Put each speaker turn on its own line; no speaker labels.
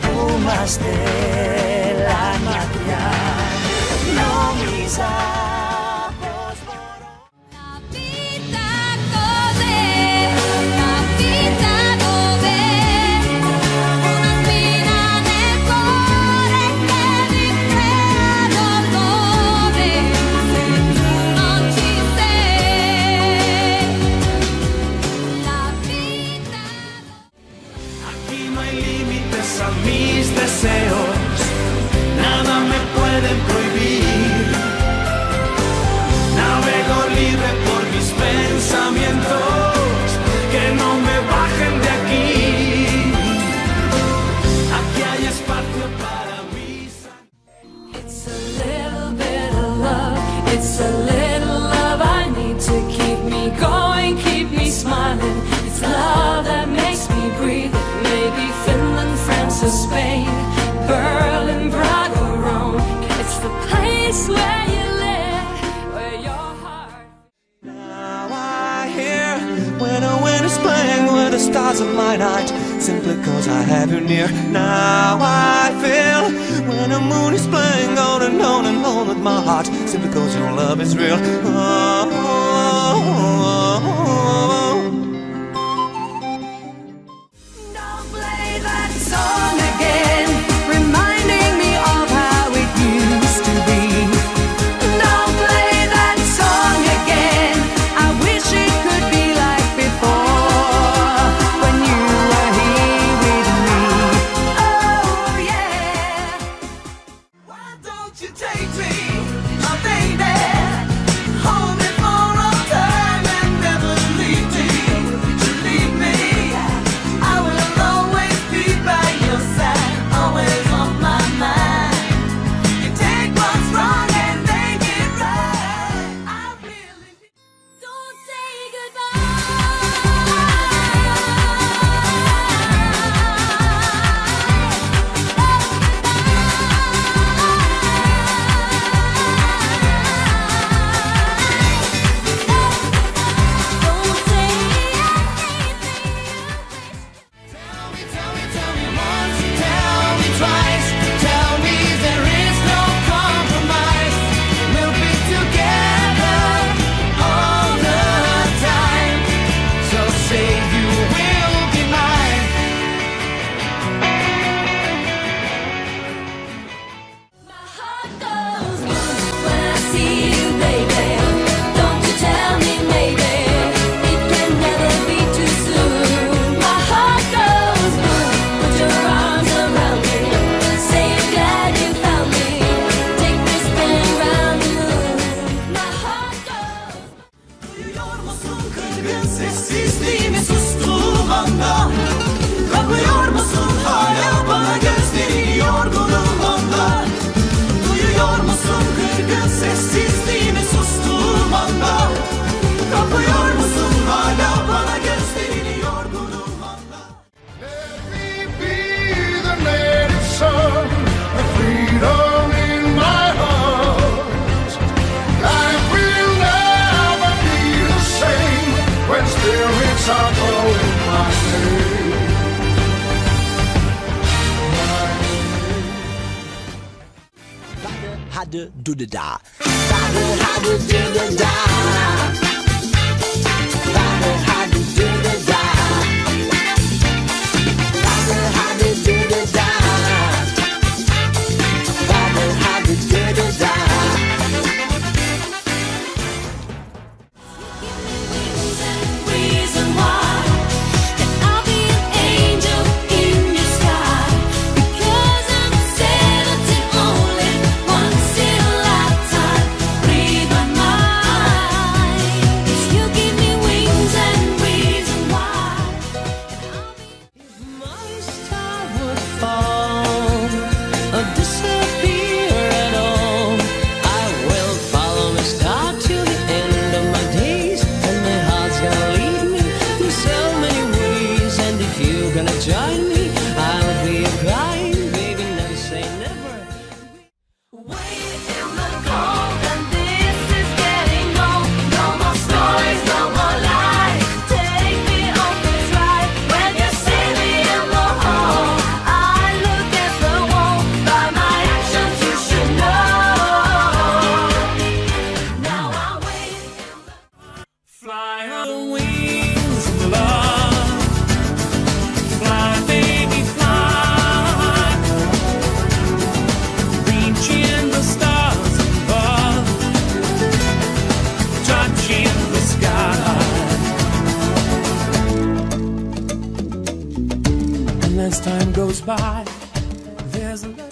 Pumaste l'anima non mi sa.
A mis deseos, nada me pueden prohibir. Navego libre por mis pensamientos, que no me bajen de aquí. Aquí hay espacio para mí.
It's a little bit of love, it's a little love I need to keep me going, keep me smiling. It's love that makes me breathe. Maybe Finland, France or Spain, Berlin, Prague or Rome. It's the place where you live, where your heart.
Now I hear when a wind is playing with the stars of my night, simply cause I have you near. Now I feel when the moon is playing on and on and on with my heart, simply cause your love is real. Oh, oh, oh, oh.
Song again, reminding me of how it used to be. Don't play that song again, I wish it could be like before, when you were here with me. Oh yeah.
Why don't you take me, my baby, hold me for a time and never leave me, to leave me. I will always be by your side, always on my mind. You take what's wrong and make it right. I really
Don't say
Tell me once, tell me twice, tell me there is no compromise. We'll be together all the time. So say you will be mine.
my heart goes when I see you, baby. Don't you tell me maybe it can never be too soon. My heart goes boom, put your arms around me, say you're glad you found me, take me spin round the moon. My heart goes.
Duyuyor musun kırgın sessizliğimi sustuğum anda? Kapıyor musun hala bana gözlerini yorgunum anda? Duyuyor musun kırgın sessizliğimi sustuğum anda? Kapıyor musun hala bana gözlerini yorgunum anda?
Let me be the native son of freedom in my heart. Life will never be the same when spirits are calling my name.
Hadi do the da. Hadi do the da. Hadi do the da. Hadi do the da. Hadi do the da.
Reason why that I'll be an angel in your sky, because I'm 17 only once in a lifetime. Read my mind. You give me wings and reason why. If my star would fall or disappear at all, I will follow my star till the end of my days, and my heart's gonna lead me in so many ways. And if you're gonna join me, I'll be a crying baby. Never say never. Wait in the cold, and this is getting old. No more stories, no more lies. Take me on this ride when you see me in the hall.
goes by, there's a